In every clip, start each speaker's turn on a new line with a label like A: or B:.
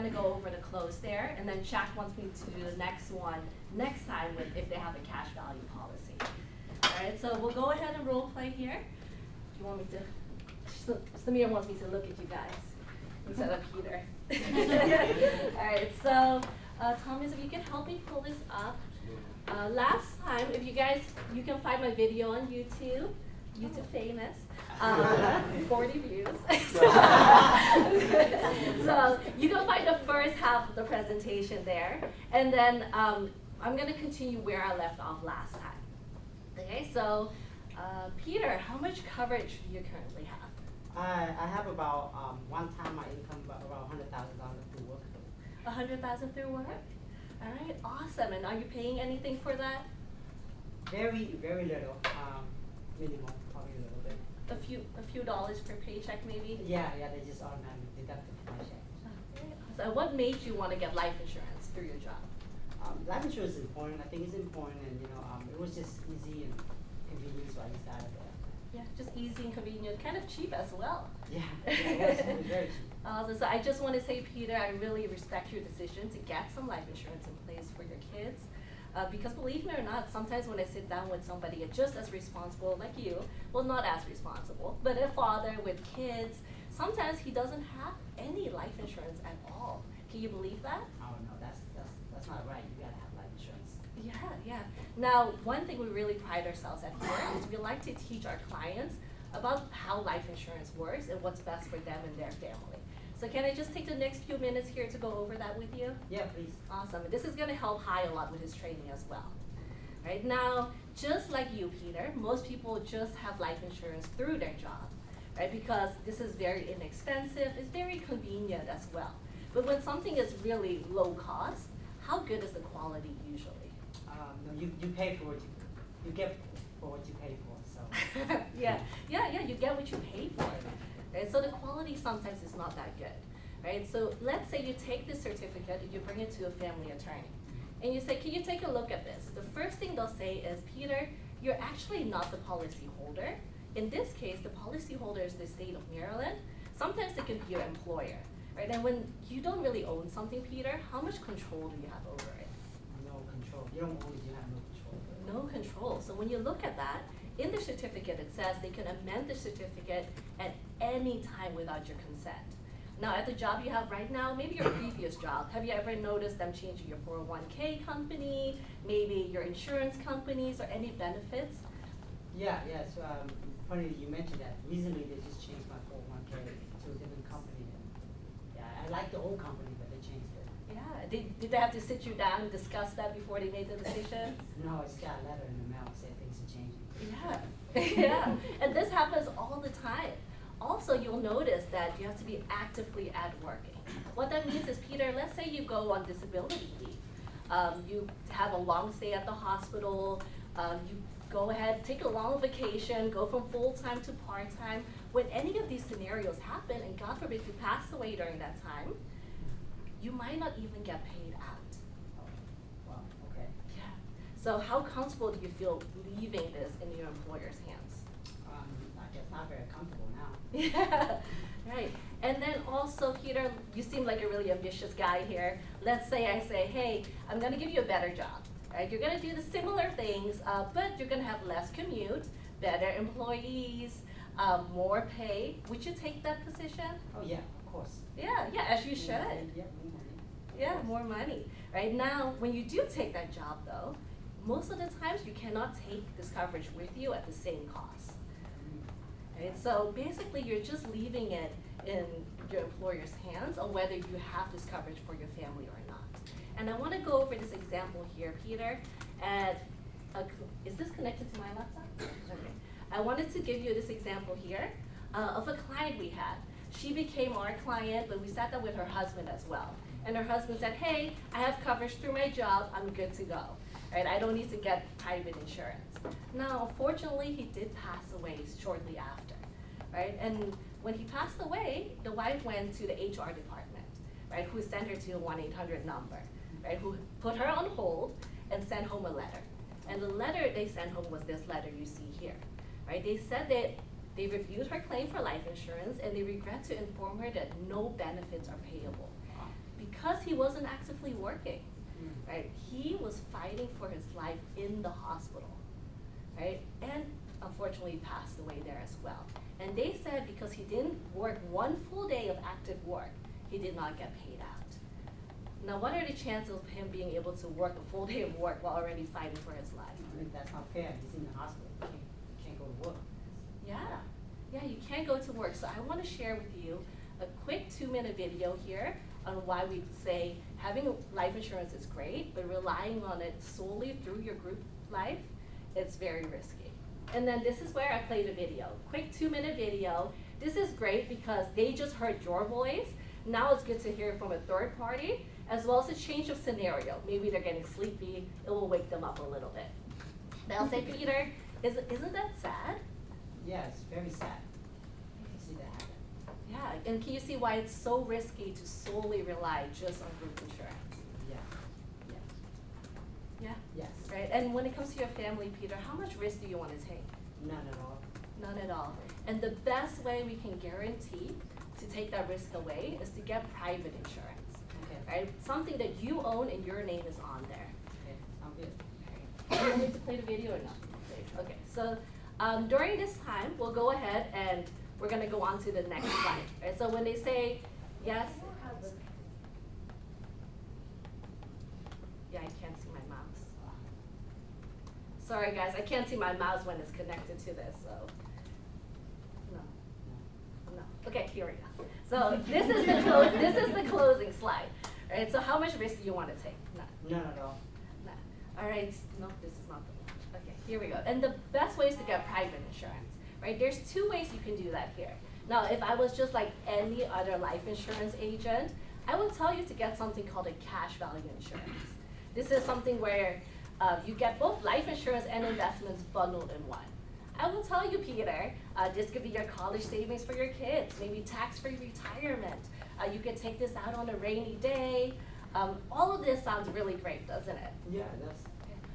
A: gonna go over the close there, and then Jack wants me to do the next one next time with if they have a cash value policy. All right, so we'll go ahead and role play here. Do you want me to? Samir wants me to look at you guys instead of Peter. All right, so Thomas, if you can help me pull this up. Last time, if you guys, you can find my video on YouTube. YouTube famous, 40 views. So you can find the first half of the presentation there, and then I'm going to continue where I left off last time. Okay, so Peter, how much coverage do you currently have?
B: I have about one time my income about $100,000 through work.
A: 100,000 through work? All right, awesome. And are you paying anything for that?
B: Very, very little. Minimum, probably a little bit.
A: A few dollars per paycheck, maybe?
B: Yeah, they just automatically deduct it from my check.
A: Okay. So what made you want to get life insurance through your job?
B: Life insurance is important. I think it's important, and it was just easy and convenient, so I just started there.
A: Yeah, just easy and convenient, kind of cheap as well.
B: Yeah, it was very cheap.
A: So I just want to say, Peter, I really respect your decision to get some life insurance in place for your kids. Because believe me or not, sometimes when I sit down with somebody just as responsible like you, well, not as responsible, but a father with kids, sometimes he doesn't have any life insurance at all. Can you believe that?
B: Oh no, that's not right. You gotta have life insurance.
A: Yeah. Now, one thing we really pride ourselves at here is we like to teach our clients about how life insurance works and what's best for them and their family. So can I just take the next few minutes here to go over that with you?
B: Yeah, please.
A: Awesome. This is going to help Hai a lot with his training as well. Right now, just like you, Peter, most people just have life insurance through their job, right? Because this is very inexpensive, it's very convenient as well. But when something is really low cost, how good is the quality usually?
B: No, you pay for what you get for what you pay for. So.
A: Yeah, you get what you pay for. Right? So the quality sometimes is not that good, right? So let's say you take this certificate and you bring it to a family attorney, and you say, can you take a look at this? The first thing they'll say is, Peter, you're actually not the policy holder. In this case, the policy holder is the state of Maryland. Sometimes it can be your employer, right? And when you don't really own something, Peter, how much control do you have over it?
B: No control. You don't own it, you have no control over it.
A: No control. So when you look at that, in the certificate, it says they can amend the certificate at any time without your consent. Now, at the job you have right now, maybe your previous job, have you ever noticed them changing your 401k company, maybe your insurance companies, or any benefits?
B: Yeah. So funny that you mentioned that. Recently, they just changed my 401k to a different company. Yeah, I like the old company, but they changed it.
A: Yeah. Did they have to sit you down and discuss that before they made the decision?
B: No, it's got a letter in the mail saying things are changing.
A: Yeah, and this happens all the time. Also, you'll notice that you have to be actively at working. What that means is, Peter, let's say you go on disability leave. You have a long stay at the hospital, you go ahead, take a long vacation, go from full-time to part-time. When any of these scenarios happen, and God forbid you pass away during that time, you might not even get paid out.
B: Oh, wow, okay.
A: Yeah. So how comfortable do you feel leaving this in your employer's hands?
B: I guess not very comfortable now.
A: Yeah, right. And then also, Peter, you seem like a really ambitious guy here. Let's say I say, hey, I'm going to give you a better job. Right? You're going to do the similar things, but you're going to have less commute, better employees, more pay. Would you take that position?
B: Oh yeah, of course.
A: Yeah, as you should.
B: Yeah, more money.
A: Yeah, more money. Right now, when you do take that job, though, most of the times you cannot take this coverage with you at the same cost. Right? So basically, you're just leaving it in your employer's hands on whether you have this coverage for your family or not. And I want to go over this example here, Peter. Is this connected to my laptop? Okay. I wanted to give you this example here of a client we had. She became our client, but we sat down with her husband as well. And her husband said, hey, I have coverage through my job, I'm good to go. Right? I don't need to get private insurance. Now, unfortunately, he did pass away shortly after. Right? And when he passed away, the wife went to the HR department, right, who sent her to a 1-800 number, right, who put her on hold and sent home a letter. And the letter they sent home was this letter you see here. Right? They said that they reviewed her claim for life insurance and they regret to inform her that no benefits are payable because he wasn't actively working, right? He was fighting for his life in the hospital, right? And unfortunately passed away there as well. And they said because he didn't work one full day of active work, he did not get paid out. Now, what are the chances of him being able to work a full day of work while already fighting for his life?
B: I mean, that's not fair. He's in the hospital. He can't go to work.
A: Yeah, you can't go to work. So I want to share with you a quick 2-minute video here on why we say having life insurance is great, but relying on it solely through your group life, it's very risky. And then this is where I played a video, quick 2-minute video. This is great because they just heard your voice. Now it's good to hear from a third party, as well as a change of scenario. Maybe they're getting sleepy, it will wake them up a little bit. They'll say, Peter, isn't that sad?
B: Yeah, it's very sad to see that happen.
A: Yeah, and can you see why it's so risky to solely rely just on group insurance?
B: Yeah.
A: Yeah,
B: Yes.
A: right? And when it comes to your family, Peter, how much risk do you want to take?
B: None at all.
A: None at all. And the best way we can guarantee to take that risk away is to get private insurance,
B: Okay.
A: right? Something that you own and your name is on there.
B: Okay. Sound good.
A: Do you want me to play the video or not? Okay, so during this time, we'll go ahead and we're gonna go on to the next slide, right? So when they say, yes, yeah, I can't see my mouse. Sorry guys, I can't see my mouse when it's connected to this, so, no. Okay, here we go. So this is the closing slide, right? So how much risk do you want to take? None.
B: None at all.
A: None. All right, no, this is not the one. Okay, here we go. And the best way is to get private insurance, right? There's 2 ways you can do that here. Now, if I was just like any other life insurance agent, I would tell you to get something called a cash value insurance. This is something where you get both life insurance and investments bundled in one. I will tell you, Peter, this could be your college savings for your kids, maybe tax-free retirement. You could take this out on a rainy day. All of this sounds really great, doesn't it?
B: Yeah, that's.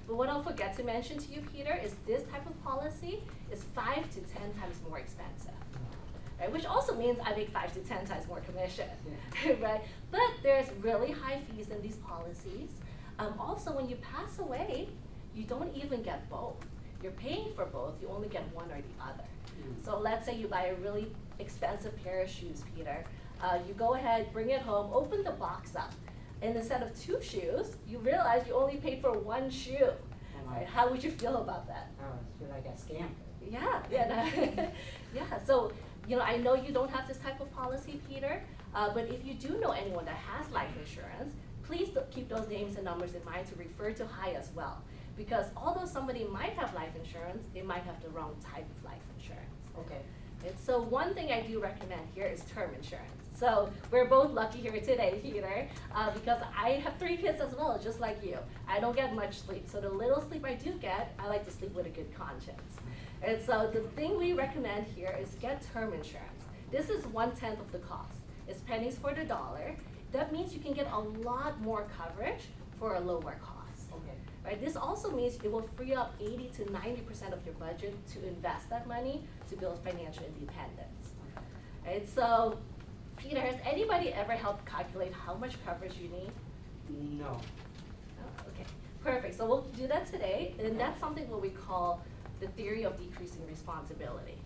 A: But what I'll forget to mention to you, Peter, is this type of policy is 5 to 10 times more expensive. Right? Which also means I make 5 to 10 times more commission, right? But there's really high fees in these policies. Also, when you pass away, you don't even get both. You're paying for both, you only get one or the other. So let's say you buy a really expensive pair of shoes, Peter. You go ahead, bring it home, open the box up, and instead of 2 shoes, you realize you only paid for 1 shoe. Right? How would you feel about that?
B: I feel like a scam.
A: Yeah. So, I know you don't have this type of policy, Peter, but if you do know anyone that has life insurance, please keep those names and numbers in mind to refer to Hi as well. Because although somebody might have life insurance, they might have the wrong type of life insurance.
B: Okay.
A: And so one thing I do recommend here is term insurance. So we're both lucky here today, Peter, because I have 3 kids as well, just like you. I don't get much sleep. So the little sleep I do get, I like to sleep with a good conscience. And so the thing we recommend here is get term insurance. This is 1/10 of the cost. It's pennies for the dollar. That means you can get a lot more coverage for a lower cost.
B: Okay.
A: Right? This also means it will free up 80 to 90% of your budget to invest that money to build financial independence. Right? So, Peter, has anybody ever helped calculate how much coverage you need?
B: No.
A: Oh, okay, perfect. So we'll do that today, and that's something what we call the theory of decreasing responsibility.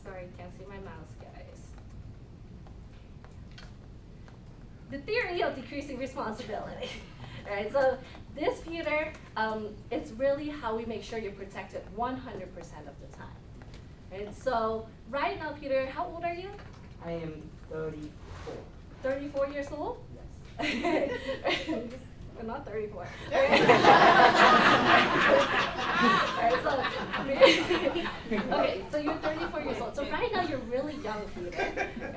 A: Sorry, can't see my mouse, guys. The theory of decreasing responsibility. Alright, so this, Peter, it's really how we make sure you're protected 100% of the time. Right, so right now, Peter, how old are you?
B: I am 34.
A: 34 years old?
B: Yes.
A: We're not 34. Alright, so, okay, so you're 34 years old. So right now you're really young, Peter,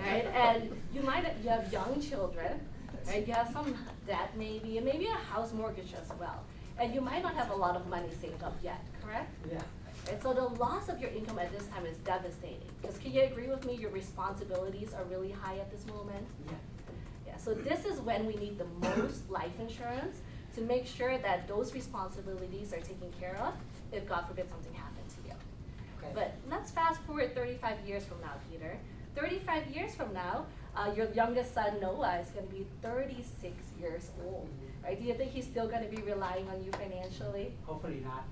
A: right? And you have young children, right? You have some debt maybe, and maybe a house mortgage as well. And you might not have a lot of money saved up yet, correct?
B: Yeah.
A: And so the loss of your income at this time is devastating. Because can you agree with me, your responsibilities are really high at this moment?
B: Yeah.
A: Yeah, so this is when we need the most life insurance to make sure that those responsibilities are taken care of if, God forbid, something happened to you.
B: Okay.
A: But let's fast forward 35 years from now, Peter. 35 years from now, your youngest son, Noah, is going to be 36 years old. Right? Do you think he's still going to be relying on you financially?
B: Hopefully not.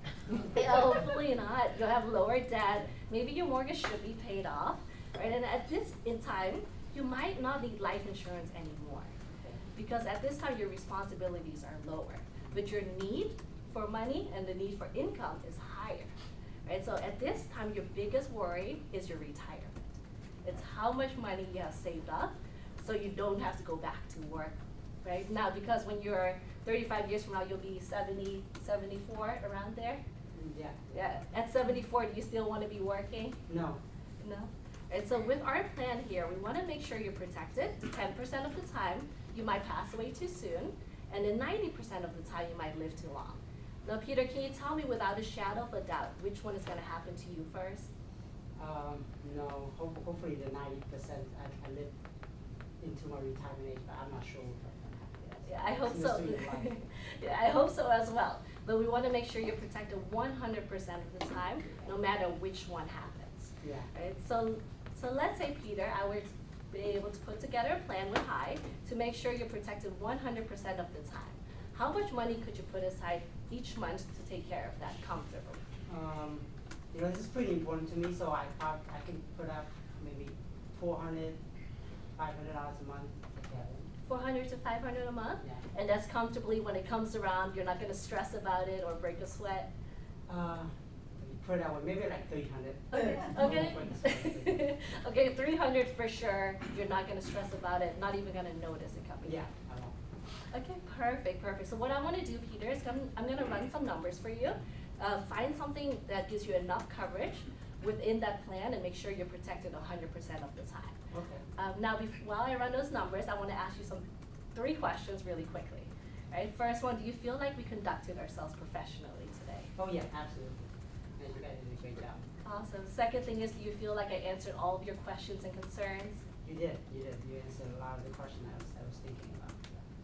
A: Yeah, hopefully not. You'll have lower debt. Maybe your mortgage should be paid off. Right? And at this in time, you might not need life insurance anymore. Because at this time, your responsibilities are lower. But your need for money and the need for income is higher. Right? So at this time, your biggest worry is your retirement. It's how much money you have saved up so you don't have to go back to work right now, because when you're 35 years from now, you'll be 70, 74, around there.
B: Yeah.
A: Yeah. At 74, do you still want to be working?
B: No.
A: No? Right, so with our plan here, we want to make sure you're protected 10% of the time. You might pass away too soon, and then 90% of the time, you might live too long. Now, Peter, can you tell me without a shadow of a doubt which one is going to happen to you first?
B: No, hopefully the 90% I live into my retirement age, but I'm not sure if I'm gonna happen.
A: Yeah, I hope
B: It's
A: so.
B: mystery of life.
A: Yeah, I hope so as well. But we want to make sure you're protected 100% of the time, no matter which one happens.
B: Yeah.
A: Right? So let's say, Peter, I would be able to put together a plan with High to make sure you're protected 100% of the time. How much money could you put aside each month to take care of that comfortably?
B: This is pretty important to me, so I can put up maybe $400, $500 a month to Kevin.
A: $400 to $500 a month?
B: Yeah.
A: And that's comfortably when it comes around, you're not going to stress about it or break a sweat?
B: Put that one, maybe like 300.
A: Okay. Okay, 300 for sure. You're not going to stress about it, not even going to notice it coming.
B: Yeah, I won't.
A: Okay, perfect. So what I want to do, Peter, is I'm going to run some numbers for you. Find something that gives you enough coverage within that plan and make sure you're protected 100% of the time.
B: Okay.
A: Now, while I run those numbers, I want to ask you three questions really quickly. Right? First one, do you feel like we conducted ourselves professionally today?
B: Oh yeah, absolutely. And you guys did a great job.
A: Awesome. Second thing is, do you feel like I answered all of your questions and concerns?
B: You did. You answered a lot of the questions I was thinking about.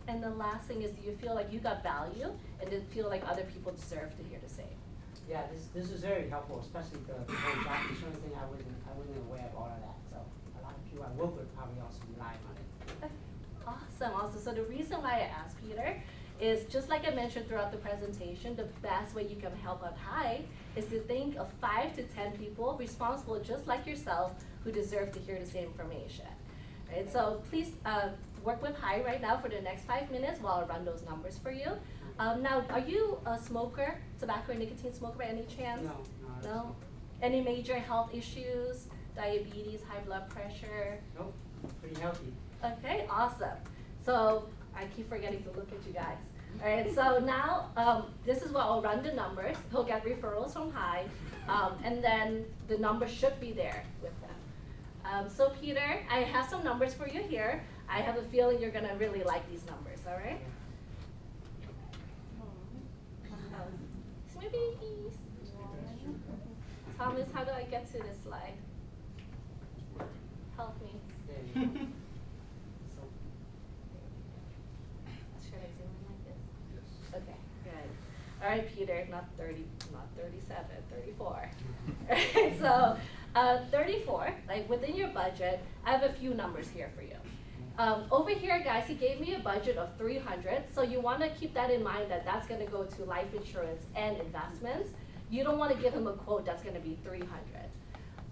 A: And the last thing is, do you feel like you got value and did feel like other people deserve to hear the same?
B: Yeah, this was very helpful, especially the whole job insurance thing. I wasn't aware of all of that. So a lot of people I work with probably also rely on it.
A: Okay. Awesome. So the reason why I asked Peter is, just like I mentioned throughout the presentation, the best way you can help out High is to think of 5 to 10 people responsible just like yourself who deserve to hear the same information. Right? So please work with High right now for the next 5 minutes while I run those numbers for you. Now, are you a smoker, tobacco or nicotine smoker by any chance?
B: No.
A: No? Any major health issues, diabetes, high blood pressure?
B: Nope, pretty healthy.
A: Okay, awesome. So I keep forgetting to look at you guys. All right, so now this is what I'll run the numbers. He'll get referrals from High, and then the numbers should be there with them. So Peter, I have some numbers for you here. I have a feeling you're gonna really like these numbers, all right? My babies. Thomas, how do I get to this slide? Help me.
B: There you go. So,
A: Should I zoom in like this? Okay, good. All right, Peter, not 30, not 37, 34. Alright, so 34, like within your budget, I have a few numbers here for you. Over here, guys, he gave me a budget of 300, so you want to keep that in mind that that's going to go to life insurance and investments. You don't want to give him a quote that's going to be 300.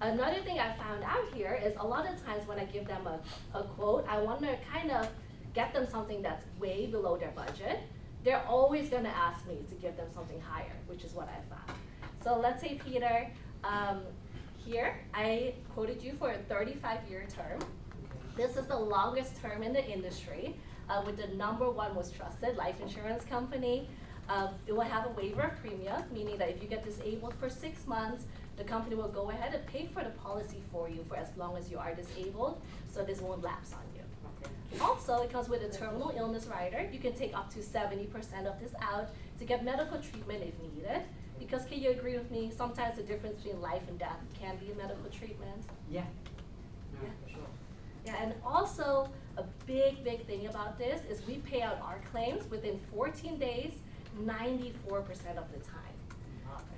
A: Another thing I found out here is a lot of times when I give them a quote, I want to kind of get them something that's way below their budget. They're always going to ask me to give them something higher, which is what I found. So let's say, Peter, here I quoted you for a 35-year term. This is the longest term in the industry, with the #1 most trusted life insurance company. It will have a waiver of premium, meaning that if you get disabled for 6 months, the company will go ahead and pay for the policy for you for as long as you are disabled, so this won't lapse on you.
B: okay.
A: Also, it comes with a terminal illness rider. You can take up to 70% of this out to get medical treatment if needed. Because can you agree with me, sometimes the difference between life and death can be medical treatment?
B: Yeah. No,
A: Yeah.
B: for sure.
A: Yeah, and also a big thing about this is we pay out our claims within 14 days, 94% of the time.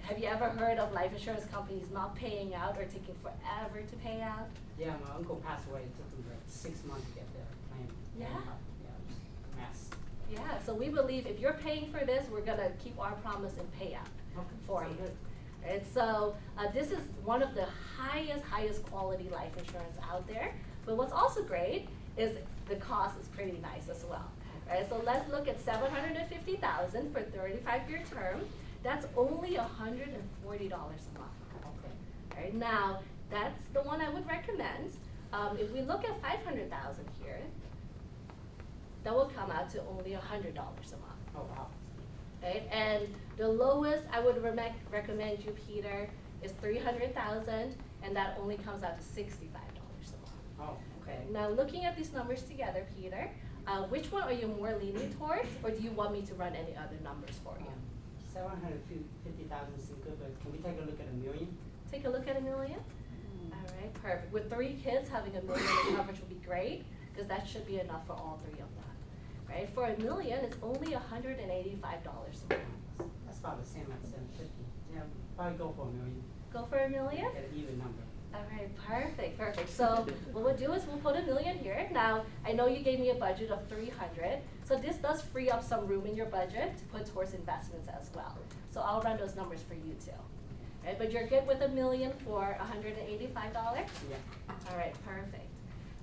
A: Have you ever heard of life insurance companies not paying out or taking forever to pay out?
B: Yeah, my uncle passed away. It took him like 6 months to get the claim.
A: Yeah.
B: Yeah, it was a mess.
A: Yeah, so we believe if you're paying for this, we're gonna keep our promise and pay out for
B: sounds
A: you.
B: good.
A: And so this is one of the highest quality life insurance out there. But what's also great is the cost is pretty nice as well. Right, so let's look at $750,000 for 35-year term. That's only $140 a month.
B: Okay.
A: Right, now, that's the one I would recommend. If we look at $500,000 here, that will come out to only $100 a month.
B: Oh, wow.
A: Right, and the lowest I would recommend you, Peter, is $300,000, and that only comes out to $65 a month.
B: Oh, okay.
A: Now, looking at these numbers together, Peter, which one are you more leaning towards, or do you want me to run any other numbers for you?
B: 750,000 seems good, but can we take a look at $1 million?
A: Take a look at $1 million? All right, perfect. With 3 kids, having $1 million in coverage would be great, because that should be enough for all 3 of them. Right, for $1 million, it's only $185 a month.
B: That's about the same at 750. Yeah, probably go for $1 million.
A: Go for $1 million?
B: Get an even number.
A: All right, perfect. So what we'll do is we'll put $1 million here. Now, I know you gave me a budget of $300, so this does free up some room in your budget to put towards investments as well. So I'll run those numbers for you too. Right, but you're good with $1 million for $185?
B: Yeah.
A: All right, perfect.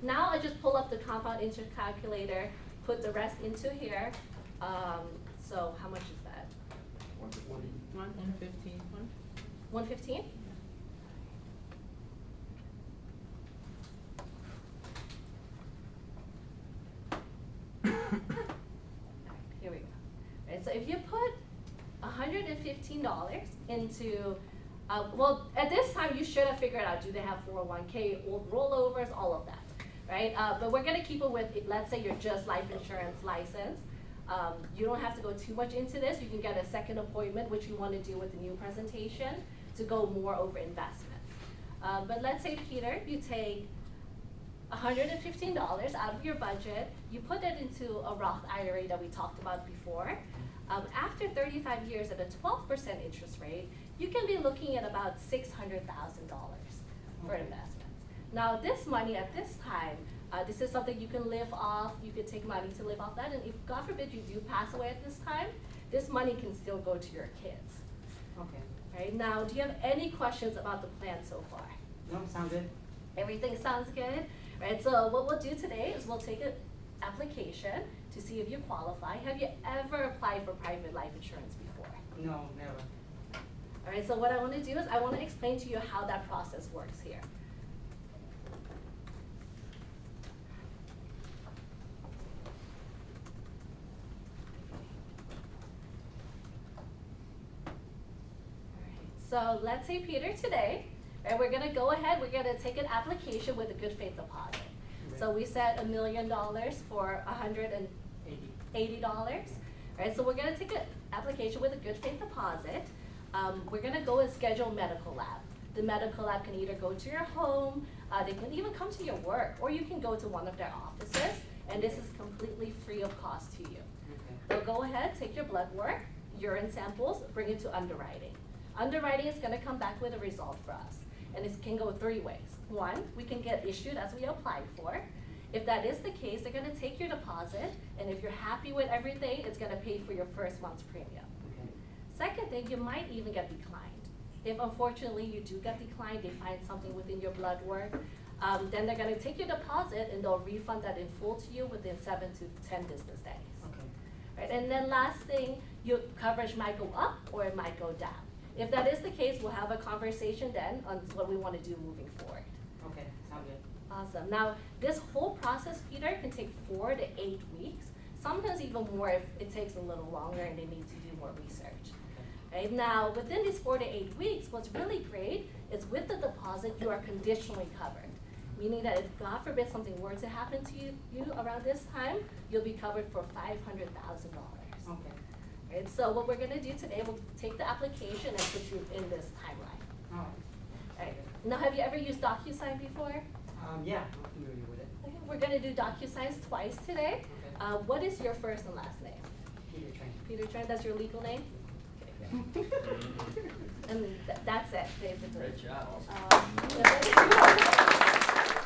A: Now I just pull up the compound interest calculator, put the rest into here. So how much is that?
C: 115.
A: 115? Here we go. Right, so if you put $115 into, well, at this time you should have figured out, do they have 401k, old rollovers, all of that, right? But we're gonna keep it with, let's say you're just life insurance licensed. You don't have to go too much into this. You can get a second appointment, which you wanna do with the new presentation, to go more over investments. But let's say, Peter, you take $115 out of your budget, you put it into a Roth IRA that we talked about before. After 35 years at a 12% interest rate, you can be looking at about $600,000 for investments. Now, this money at this time, this is something you can live off. You could take money to live off that, and if, God forbid, you do pass away at this time, this money can still go to your kids.
B: Okay.
A: Right, now, do you have any questions about the plan so far?
B: No, sound good?
A: Everything sounds good? Right, so what we'll do today is we'll take an application to see if you qualify. Have you ever applied for private life insurance before?
B: No, never.
A: All right, so what I want to do is I want to explain to you how that process works here. So let's say, Peter, today, right, we're gonna go ahead, we're gonna take an application with a good faith deposit. So we set $1 million for $180, right? So we're gonna take an application with a good faith deposit. We're gonna go and schedule medical lab. The medical lab can either go to your home, they can even come to your work, or you can go to one of their offices, and this is completely free of cost to you.
B: Okay.
A: They'll go ahead, take your blood work, urine samples, bring it to underwriting. Underwriting is gonna come back with a result for us, and it can go 3 ways. 1, we can get issued as we applied for. If that is the case, they're gonna take your deposit, and if you're happy with everything, it's gonna pay for your first month's premium.
B: Okay.
A: Second thing, you might even get declined. If unfortunately you do get declined, they find something within your blood work, then they're gonna take your deposit and they'll refund that in full to you within 7 to 10 business days.
B: Okay.
A: Right, and then last thing, your coverage might go up or it might go down. If that is the case, we'll have a conversation then on what we want to do moving forward.
B: Okay, sound good.
A: Awesome. Now, this whole process, Peter, can take 4 to 8 weeks, sometimes even more if it takes a little longer and they need to do more research.
B: Okay.
A: Right, now, within these 4 to 8 weeks, what's really great is with the deposit, you are conditionally covered. Meaning that if, God forbid, something were to happen to you around this time, you'll be covered for $500,000.
B: Okay.
A: Right, so what we're gonna do today, we'll take the application and put you in this timeline.
B: All
A: Right. Now, have you ever used DocuSign before?
B: Yeah, I'm familiar with it.
A: Okay, we're gonna do DocuSigns twice today.
B: Okay.
A: What is your first and last name?
B: Peter Train.
A: Peter Tran, that's your legal name? Okay. And that's it, basically.
C: Great job.
A: Yeah,